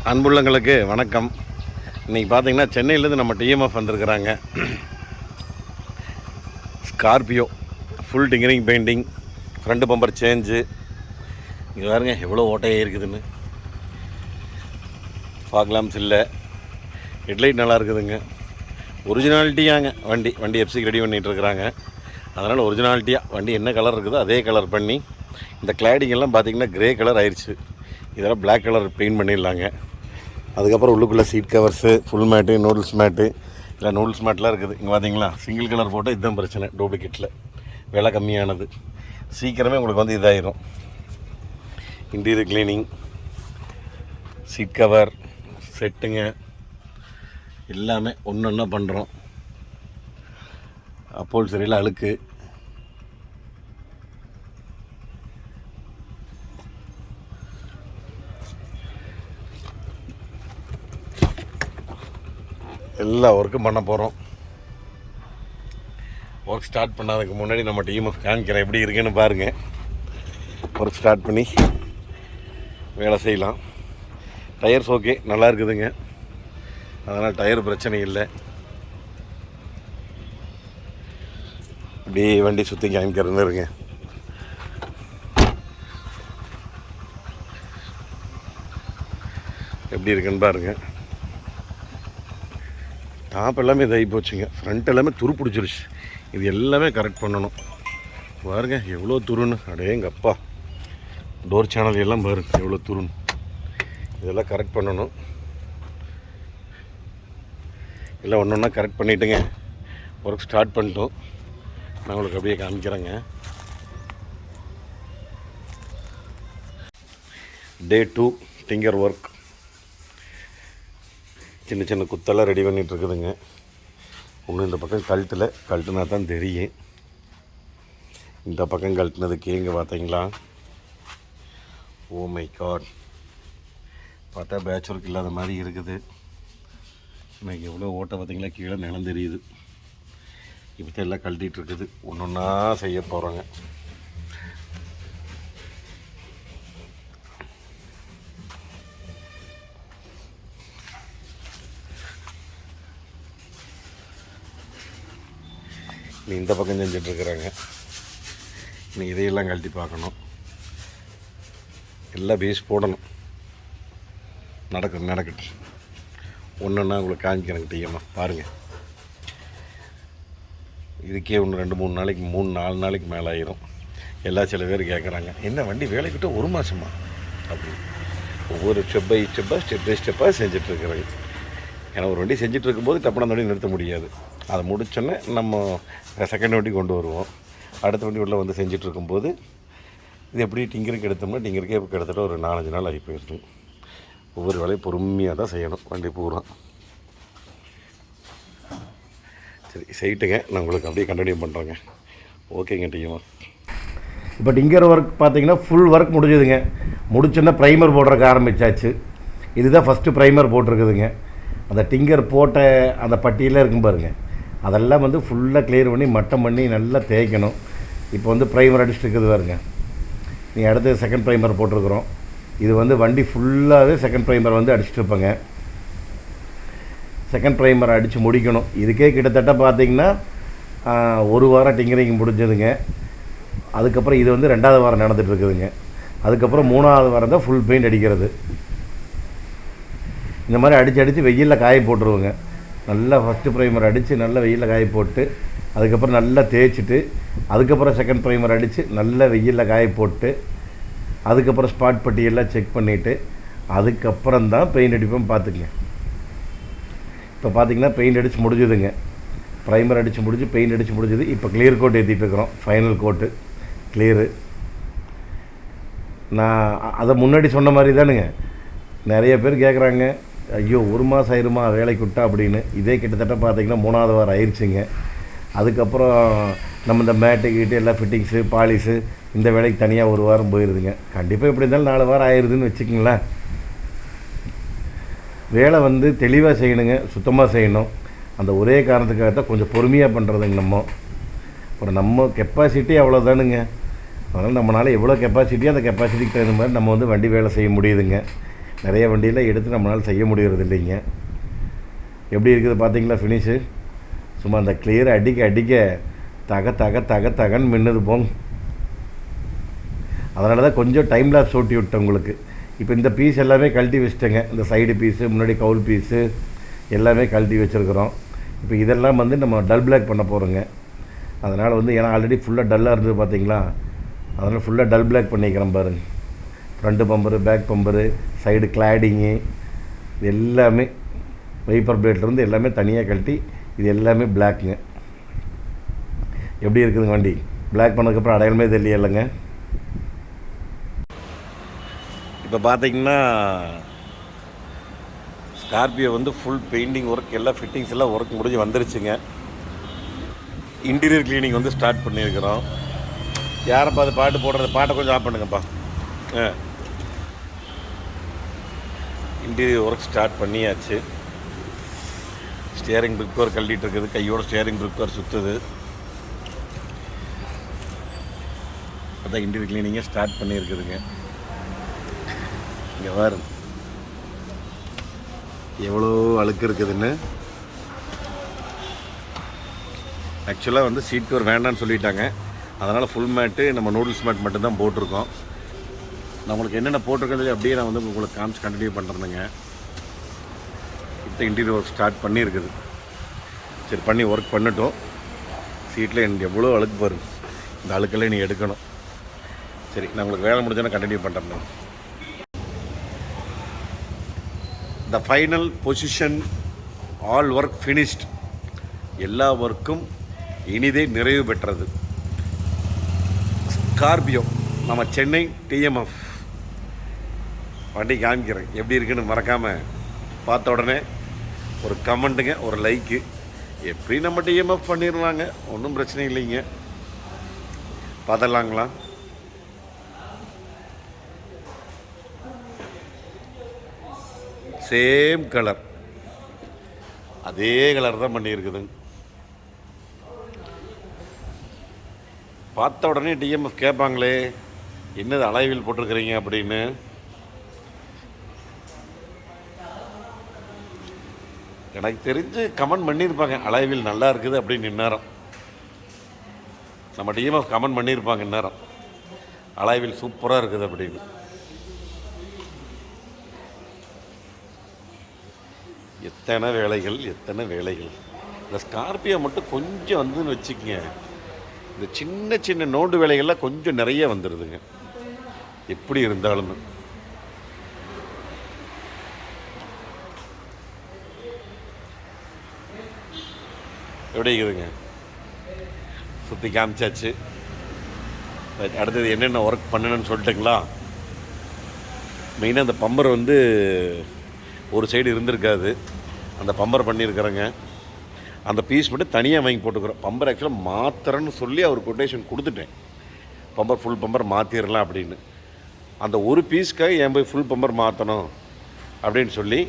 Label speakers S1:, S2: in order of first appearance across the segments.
S1: அன்புள்ளங்களுக்கு வணக்கம். இன்றைக்கி பார்த்தீங்கன்னா சென்னையிலேருந்து நம்ம டிஎம்எஃப் வந்திருக்கிறாங்க. Scorpio full tinkering painting, front bumper change. இங்கே பாருங்க எவ்வளோ ஓட்டையே இருக்குதுன்னு. ஃபாக் லாம்ப்ஸ் இல்லை, ஹெட்லைட் நல்லா இருக்குதுங்க. ஒரிஜினாலிட்டியாங்க வண்டி எஃப்சிக்கு ரெடி பண்ணிகிட்ருக்குறாங்க. அதனால் ஒரிஜினாலிட்டியாக வண்டி என்ன கலர் இருக்குதோ அதே கலர் பண்ணி, இந்த கிளாடிங் எல்லாம் பார்த்திங்கன்னா க்ரே கலர் ஆயிடுச்சு. இதெல்லாம் பிளாக் கலர் பெயிண்ட் பண்ணிடலாங்க. அதுக்கப்புறம் உள்ளுக்குள்ளே seat covers, full mat, noodles mat, இல்லை நூடுல்ஸ் மேட்லாம் இருக்குது. இங்கே பார்த்தீங்களா, சிங்கிள் கலர் போட்டால் இதுதான் பிரச்சனை. டூப்ளிகேட்டில் விலை கம்மியானது, சீக்கிரமே உங்களுக்கு வந்து இதாயிரும். இன்டீரியர் க்ளீனிங், சீட் கவர் செட்டுங்க, எல்லாமே ஒன்று ஒன்றா பண்ணுறோம். அப்போல் சரியில் அழுக்கு எல்லா ஒர்க்கும் பண்ண போகிறோம். ஒர்க் ஸ்டார்ட் பண்ணாததுக்கு முன்னாடி நம்ம டீம் காமிக்கிறேன் எப்படி இருக்குன்னு பாருங்கள். ஒர்க் ஸ்டார்ட் பண்ணி வேலை செய்யலாம். டயர்ஸ் ஓகே, நல்லா இருக்குதுங்க. அதனால் டயர் பிரச்சனை இல்லை. அப்படியே வண்டி சுற்றி காமிக்கிறது இருங்க. எப்படி இருக்குன்னு பாருங்கள். டாப் எல்லாமே இதாகி போச்சுங்க. ஃப்ரண்ட் எல்லாமே துரு பிடிச்சிருச்சு. இது எல்லாமே கரெக்ட் பண்ணணும். பாருங்க எவ்வளோ துருன்னு, அடேங்கப்பா. டோர் சேனல் எல்லாம் பாருங்க எவ்வளோ துருன்னு. இதெல்லாம் கரெக்ட் பண்ணணும். எல்லாம் ஒன்று ஒன்றா கரெக்ட் பண்ணிவிட்டுங்க ஒர்க் ஸ்டார்ட் பண்ணிட்டோம். நான் உங்களுக்கு அப்படியே காமிக்கிறேங்க. டே 2 டிங்கர் ஒர்க். சின்ன சின்ன குத்தெல்லாம் ரெடி பண்ணிகிட்ருக்குதுங்க. ஒன்றும் இந்த பக்கம் கழட்டுனா தான் தெரியும். இந்த பக்கம் கழட்டினதுக்கு எங்கே பார்த்தீங்களா? ஓ மை காட், பார்த்தா பேட்ச் ஒர்க் இல்லாத மாதிரி இருக்குது. எனக்கு எவ்வளோ ஓட்டை பார்த்தீங்களா, கீழே நிலம் தெரியுது. இப்போ எல்லாம் கழட்டிகிட்ருக்குது. ஒன்று ஒன்றா செய்ய போகிறோங்க. நீ இந்த பக்கம் செஞ்சிட்ருக்குறாங்க. நீ இதையெல்லாம் கழட்டி பார்க்கணும். எல்லாம் பேஸ் போடணும். நடக்கட்டும். ஒன்றுன்னா உங்களுக்கு காமிக்கிறேங்க. டீயம்மா பாருங்கள். இதுக்கே ஒன்று 2-3 நாளைக்கு 3-4 நாளைக்கு மேலே ஆயிரும். சில பேர் கேட்குறாங்க, என்ன வண்டி வேலைக்கு விட்டு 1 மாதமா அப்படின்னு. ஒவ்வொரு ஸ்டெப் பை ஸ்டெப்பாக செஞ்சிட்ருக்குறாங்க. ஏன்னா ஒரு வண்டி செஞ்சுட்டு இருக்கும்போது டப்புனா அந்த வண்டி நிறுத்த முடியாது. அதை முடிச்சோன்னே நம்ம செகண்ட் வண்டி கொண்டு வருவோம். அடுத்த வண்டி உள்ள வந்து செஞ்சுட்டு இருக்கும்போது இது எப்படி டிங்கருக்கு எடுத்தோம்னா டிங்கருக்கே கிட்டத்தட்ட ஒரு 4-5 நாள் ஆகி போயிடும். ஒவ்வொரு வேலையும் பொறுமையாக தான் செய்யணும் வண்டி பூரா. சரி செய்யிட்டுங்க, நான் உங்களுக்கு அப்படியே கண்டினியூ பண்ணுறேங்க. ஓகேங்க டீமா. இப்போ டிங்கர் ஒர்க் பார்த்தீங்கன்னா ஃபுல் ஒர்க் முடிஞ்சுதுங்க. முடிச்சோன்னா ப்ரைமர் போடுறதுக்கு ஆரம்பித்தாச்சு. இதுதான் ஃபஸ்ட்டு ப்ரைமர் போட்டிருக்குதுங்க. அந்த டிங்கர் போட்ட அந்த பட்டியெல்லாம் இருக்கும் பாருங்கள், அதெல்லாம் வந்து ஃபுல்லாக கிளியர் பண்ணி மட்டம் பண்ணி நல்லா தேய்க்கணும். இப்போ வந்து ப்ரைமர் அடிச்சுட்டு இருக்குது பாருங்க. நீ அடுத்து செகண்ட் ப்ரைமர் போட்டிருக்குறோம். இது வந்து வண்டி ஃபுல்லாகவே செகண்ட் ப்ரைமர் வந்து அடிச்சுட்டு இருப்பேங்க. செகண்ட் ப்ரைமர் அடித்து முடிக்கணும். இதுக்கே கிட்டத்தட்ட பார்த்திங்கன்னா 1 வாரம் டிங்கரிங் முடிஞ்சதுங்க. அதுக்கப்புறம் இது வந்து 2வது வாரம் நடந்துகிட்ருக்குதுங்க. அதுக்கப்புறம் 3வது வாரம் தான் ஃபுல் பெயிண்ட் அடிக்கிறது. இந்த மாதிரி அடித்து வெயிலில் காய போட்டுருவோங்க. நல்லா ஃபஸ்ட்டு ப்ரைமர் அடித்து நல்லா வெயிலில் காய போட்டு, அதுக்கப்புறம் நல்லா தேய்ச்சிட்டு, அதுக்கப்புறம் செகண்ட் ப்ரைமர் அடித்து நல்லா வெயிலில் காய போட்டு, அதுக்கப்புறம் ஸ்பாட் பட்டியெல்லாம் செக் பண்ணிவிட்டு, அதுக்கப்புறம் தான் பெயிண்ட் அடிப்போம். பார்த்துக்குங்க. இப்போ பார்த்திங்கன்னா பெயிண்ட் அடித்து முடிஞ்சுதுங்க. ப்ரைமர் அடித்து முடிஞ்சு பெயிண்ட் அடித்து முடிஞ்சுது. இப்போ கிளியர் கோட் ஏற்றிட்டு இருக்கிறோம். ஃபைனல் கோட்டு கிளியரு. நான் அதை முன்னாடி சொன்ன மாதிரி தானுங்க. நிறைய பேர் கேட்குறாங்க, ஐயோ 1 மாதம் ஆயிருமா வேலைக்கு விட்டா அப்படின்னு. இதே கிட்டத்தட்ட பார்த்திங்கன்னா 3வது வாரம் ஆயிடுச்சுங்க. அதுக்கப்புறம் நம்ம இந்த மேட்டு கீட்டு எல்லாம் ஃபிட்டிங்ஸு பாலிஸு இந்த வேலைக்கு தனியாக 1 வாரம் போயிடுதுங்க. கண்டிப்பாக எப்படி இருந்தாலும் 4 வாரம் ஆயிடுதுன்னு வச்சுக்கோங்களேன். வேலை வந்து தெளிவாக செய்யணுங்க, சுத்தமாக செய்யணும். அந்த ஒரே காரணத்துக்காக தான் கொஞ்சம் பொறுமையாக பண்ணுறதுங்க. அப்புறம் நம்ம கெப்பாசிட்டி அவ்வளோதானுங்க. அதனால் நம்மளால் எவ்வளோ கெப்பாசிட்டியோ அந்த கெப்பாசிட்டிக்கு தகுந்த மாதிரி நம்ம வந்து வண்டி வேலை செய்ய முடியுதுங்க. நிறைய வண்டியில் எடுத்து நம்மளால் செய்ய முடியறது இல்லைங்க. எப்படி இருக்குது பார்த்தீங்களா ஃபினிஷு? சும்மா அந்த கிளியரை அடிக்க அடிக்க தக தக தக தகன்னு மின்னுது போங்க. அதனால தான் கொஞ்சம் டைம் லாப்ஸ் ஓட்டி விட்டேன் உங்களுக்கு. இப்போ இந்த பீஸ் எல்லாமே கழட்டி வச்சுட்டேங்க. இந்த சைடு பீஸு, முன்னாடி கவுல் பீஸு எல்லாமே கழட்டி வச்சுருக்குறோம். இப்போ இதெல்லாம் வந்து நம்ம டல் பிளாக் பண்ண போகிறோங்க. அதனால் வந்து ஏன்னா ஆல்ரெடி ஃபுல்லாக டல்லாக இருந்தது பார்த்தீங்களா, அதனால் ஃபுல்லாக டல் பிளாக் பண்ணிக்கிறேன் பாருங்க. Front bumper, back bumper, side cladding, இது எல்லாமே வைப்பர் பிளேட்லேருந்து எல்லாமே தனியாக கழட்டி இது எல்லாமே பிளாக்குங்க. எப்படி இருக்குதுங்க வண்டி? பிளாக் பண்ணதுக்கப்புறம் அடையாளமே தெரியலைங்க. இப்போ பார்த்தீங்கன்னா ஸ்கார்பியோ வந்து ஃபுல் பெயிண்டிங் ஒர்க், எல்லாம் ஃபிட்டிங்ஸ் எல்லாம் ஒர்க் முடிஞ்சு வந்துருச்சுங்க. இன்டீரியர் க்ளீனிங் வந்து ஸ்டார்ட் பண்ணியிருக்கிறோம். யாரப்பா அது பாட்டு போடுறது? பாட்டை கொஞ்சம் ஆஃப் பண்ணுங்கப்பா. இன்டீரியர் ஒர்க் ஸ்டார்ட் பண்ணியாச்சு. ஸ்டியரிங் பிரிக் கவர் கழட்டிகிட்டு இருக்குது. கையோட ஸ்டியரிங் பிரிக் கவர் சுற்றுது. அதான் இன்டீரியர் க்ளீனிங்கே ஸ்டார்ட் பண்ணியிருக்குதுங்க. இங்கே பாரு எவ்வளோ அழுக்கு இருக்குதுன்னு. ஆக்சுவலாக வந்து சீட் கவர் வேண்டான்னு சொல்லிட்டாங்க. அதனால் ஃபுல் மேட்டு நம்ம நூடுல்ஸ் மேட் மட்டும்தான் போட்டிருக்கோம். நான் உங்களுக்கு என்னென்ன போட்டிருக்கிறது அப்படியே நான் வந்து உங்களுக்கு காமிச்சு கண்டினியூ பண்ணுறேங்க. இப்போ இன்டீரியர் ஒர்க் ஸ்டார்ட் பண்ணியிருக்குது. சரி, பண்ணி ஒர்க் பண்ணட்டும். சீட்டில் எனக்கு எவ்வளோ அழுக்கு பாருங்க. இந்த அழுக்கெல்லாம் நீ எடுக்கணும். சரி, நான் உங்களுக்கு வேலை முடிஞ்சோன்னா கண்டினியூ பண்ணுறேன். The final position, all work finished. எல்லா ஒர்க்கும் இனிதே நிறைவு பெற்றது. ஸ்கார்பியோ நம்ம சென்னை டிஎம்எஃப் வண்டி காமிக்கிறேன். எப்படி இருக்குன்னு மறக்காமல் பார்த்த உடனே ஒரு கமெண்ட்டுங்க, ஒரு லைக்கு. எப்படி நம்ம டிஎம்எஃப் பண்ணிடுவாங்க, ஒன்றும் பிரச்சனை இல்லைங்க. பார்த்துடலாங்களா? சேம் கலர், அதே கலர் தான் பண்ணியிருக்குதுங்க. பார்த்த உடனே டிஎம்எஃப் கேட்பாங்களே, என்னது அலைவில் போட்டிருக்கிறீங்க அப்படின்னு. எனக்கு தெரிஞ்சு கமெண்ட் பண்ணியிருப்பாங்க, அலைவில் நல்லா இருக்குது அப்படின்னு. இந்நேரம் நம்ம டிஎம்எஃப் கமெண்ட் பண்ணியிருப்பாங்க, இந்நேரம் அலைவில் சூப்பராக இருக்குது அப்படின்னு. எத்தனை வேலைகள், எத்தனை வேலைகள். இந்த ஸ்கார்பியோ மட்டும் கொஞ்சம் வந்துன்னு வச்சுக்கங்க, இந்த சின்ன சின்ன நோண்டு வேலைகள்லாம் கொஞ்சம் நிறைய வந்துடுதுங்க. எப்படி இருந்தாலும் எப்படி இருக்குதுங்க? சுற்றி காமிச்சாச்சு. அடுத்தது என்னென்ன ஒர்க் பண்ணணும்னு சொல்லிட்டுங்களா? மெயினாக அந்த பம்பர் வந்து ஒரு சைடு இருந்திருக்காது, அந்த பம்பர் பண்ணியிருக்கிறேங்க. அந்த பீஸ் மட்டும் தனியாக வாங்கி போட்டுக்கிறோம். பம்பர் ஆக்சுவலாக மாத்திரன்னு சொல்லி அவர் கொட்டேஷன் கொடுத்துட்டேன். பம்பர் ஃபுல் பம்பர் மாற்றிடலாம் அப்படின்னு. அந்த ஒரு பீஸ்க்காக ஏன் போய் ஃபுல் பம்பர் மாற்றணும் அப்படின்னு சொல்லி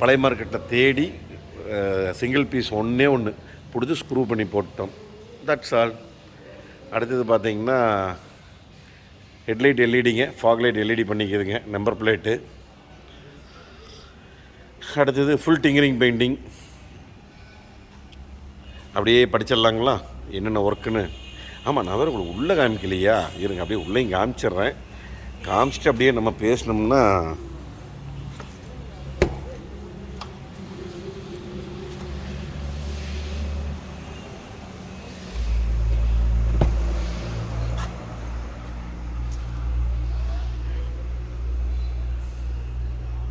S1: பழைய மார்க்கெட்டில் தேடி சிங்கிள் பீஸ் ஒன்றே ஒன்று பிடிச்சி ஸ்க்ரூ பண்ணி போட்டோம். That's all. அடுத்தது பார்த்திங்கன்னா ஹெட்லைட் எல்இடிங்க, ஃபாக்லைட் எல்இடி பண்ணிக்குதுங்க, நம்பர் பிளேட்டு. அடுத்தது ஃபுல் டிங்கரிங் பெயிண்டிங். அப்படியே படிச்சிடலாங்களா என்னென்ன ஒர்க்குன்னு? ஆமாம், நான் வேறு உங்களுக்கு உள்ளே காமிக்கலையா, இருங்க அப்படியே உள்ளேயும் காமிச்சிட்றேன். காமிச்சிட்டு அப்படியே நம்ம பேசினோம்னா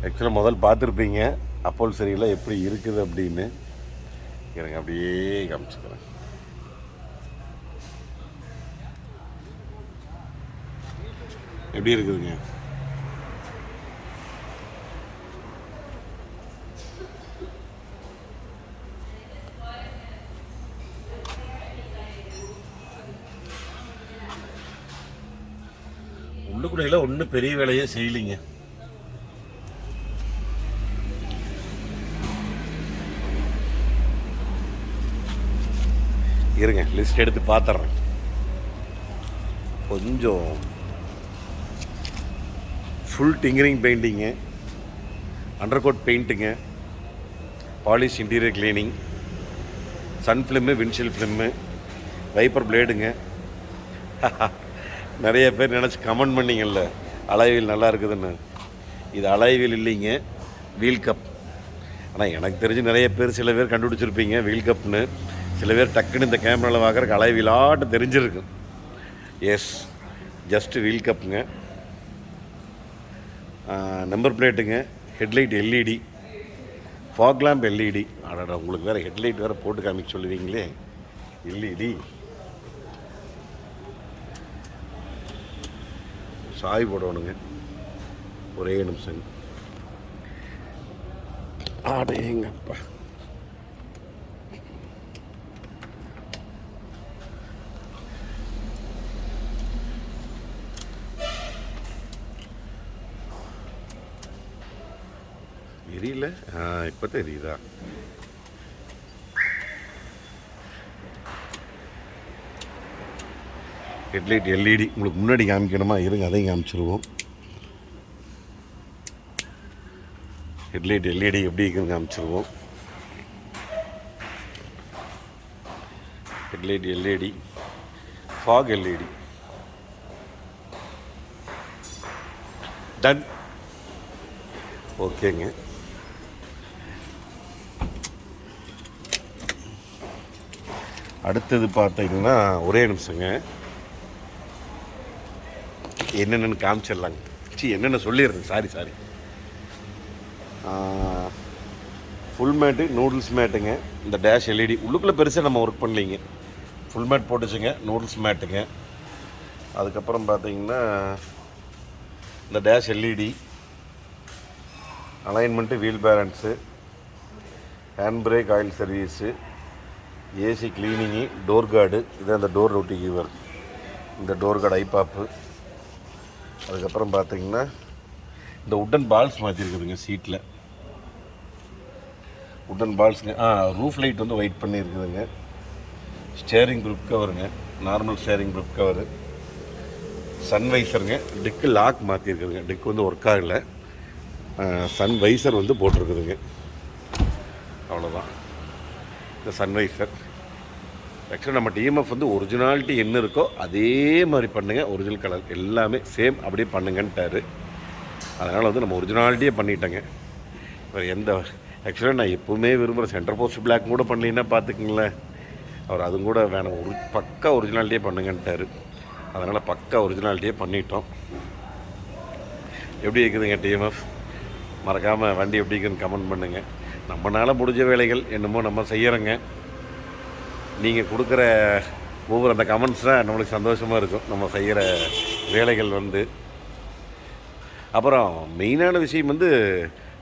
S1: ஆக்சுவலாக முதல் பார்த்துருப்பீங்க அப்போல் சரியில்லை எப்படி இருக்குது அப்படின்னு. எனக்கு அப்படியே காமிச்சுக்கிறேன். எப்படி இருக்குதுங்க? உள்ளுக்குள்ள ஒன்றும் பெரிய வேலையே செய்யலைங்க. இருங்க லிஸ்ட் எடுத்து பார்த்துட்றேன். கொஞ்சம் full tinkering painting, under coat பெயிண்ட்டுங்க, polish interior cleaning, sun film, windshield film, wiper பிளேடுங்க. நிறைய பேர் நினச்சி கமெண்ட் பண்ணிங்கல்ல அலாய்வீல் நல்லா இருக்குதுன்னு. இது அலாய்வீல் இல்லைங்க, வீல் கப். ஆனால் எனக்கு தெரிஞ்சு நிறைய பேர் சில பேர் கண்டுபிடிச்சிருப்பீங்க வீல் கப்னு. சில பேர் டக்குன்னு இந்த கேமராவில் பார்க்குறக்கு அலாய்வீலாட்டு தெரிஞ்சிருக்கு. எஸ், ஜஸ்ட்டு வீல் கப்புங்க. நம்பர் பிளேட்டுங்க, headlight LED, fog lamp LED. அடடா, உங்களுக்கு வேறு ஹெட்லைட் வேறு போட்டு காமிக்க சொல்லுவீங்களே. எல்இடி சாய் போடணுங்க. ஒரே நிமிஷம். ஆடேங்கப்பா, தெரியல. இப்போ தெரியுதா? ஹெட்லைட் எல்இடி உங்களுக்கு முன்னாடி காமிக்கணுமா? இருங்க, அதையும் காமிச்சிருவோம். ஹெட்லைட் எல்இடி எப்படி இருக்குன்னு காமிச்சிருவோம். Headlight LED, fog LED. Done. ஓகேங்க. அடுத்தது பார்த்தீங்கன்னா ஒரே நிமிஷங்க, என்னென்னு காமிச்சிடலாங்க. என்னென்ன சொல்லிடுறேன். சாரி. ஃபுல் மேட்டு, நூடுல்ஸ் மேட்டுங்க. இந்த டேஷ் எல்இடி உள்ளுக்குள்ளே பெருசாக நம்ம ஒர்க் பண்ணலிங்க. ஃபுல் மேட் போட்டுச்சுங்க, நூடுல்ஸ் மேட்டுங்க. அதுக்கப்புறம் பார்த்தீங்கன்னா இந்த dash LED, alignment, wheel balance, hand brake, oil service, AC cleaning, door card. இது அந்த டோர் ரொட்டி கீவர், இந்த டோர் கார்டு ஐபாப்பு. அதுக்கப்புறம் பார்த்தீங்கன்னா இந்த உட்டன் பால்ஸ் மாற்றிருக்குதுங்க சீட்டில். உட்டன் பால்ஸுங்க. ரூஃப் லைட் வந்து ஒயிட் பண்ணியிருக்குதுங்க. ஸ்டேரிங் குரூப் கவருங்க, நார்மல் ஸ்டேரிங் குரூப் கவரு. சன்வைசருங்க. Dicky lock மாற்றிருக்குதுங்க. டிக்கு வந்து ஒர்க் ஆகலை. சன்வைசர் வந்து போட்டிருக்குதுங்க. அவ்வளோதான் இந்த சன்வைசர். ஆக்சுவலாக நம்ம டிஎம்எஃப் வந்து ஒரிஜினாலிட்டி என்ன இருக்கோ அதே மாதிரி பண்ணுங்கள், ஒரிஜினல் கலர் எல்லாமே சேம் அப்படியே பண்ணுங்கன்ட்டார். அதனால் வந்து நம்ம ஒரிஜினாலிட்டியே பண்ணிட்டேங்க. வேறு எந்த ஆக்சுவலாக நான் எப்போவுமே விரும்புகிற சென்டர் போஸ்ட் பிளாக் கூட பண்ணலைன்னா பார்த்துக்குங்களேன். அவர் அதுவும் கூட வேணாம், பக்கா ஒரிஜினாலிட்டியே பண்ணுங்கன்ட்டார். அதனால் பக்கா ஒரிஜினாலிட்டியே பண்ணிட்டோம். எப்படி இருக்குதுங்க டிஎம்எஃப்? மறக்காமல் வண்டி எப்படி இருக்குன்னு கமெண்ட் பண்ணுங்கள். நம்மளால் முடிஞ்ச வேலைகள் என்னமோ நம்ம செய்கிறோங்க. நீங்கள் கொடுக்குற ஒவ்வொரு அந்த கமெண்ட்ஸ் தான் நம்மளுக்கு சந்தோஷமாக இருக்கும், நம்ம செய்கிற வேலைகள் வந்து. அப்புறம் மெயினான விஷயம் வந்து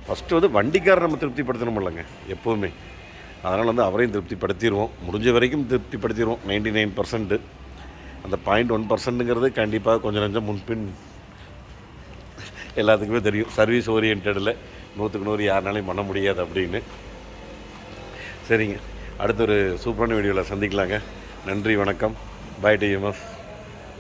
S1: ஃபஸ்ட்டு வந்து வண்டிக்காரர் நம்ம திருப்திப்படுத்தணும் இல்லைங்க எப்போவுமே. அதனால் வந்து அவரையும் திருப்திப்படுத்திடுவோம், முடிஞ்ச வரைக்கும் திருப்திப்படுத்திடுவோம். 99%. அந்த 0.1%ங்கிறது கண்டிப்பாக கொஞ்சம் கொஞ்சம் முன்பின் எல்லாத்துக்குமே தெரியும். சர்வீஸ் ஓரியன்டில் 100க்கு 100 யாருனாலையும் பண்ண முடியாது அப்படின்னு. சரிங்க, அடுத்த ஒரு சூப்பரான வீடியோவில் சந்திக்கலாங்க. நன்றி, வணக்கம். பாய் டிஎம்எஃப்.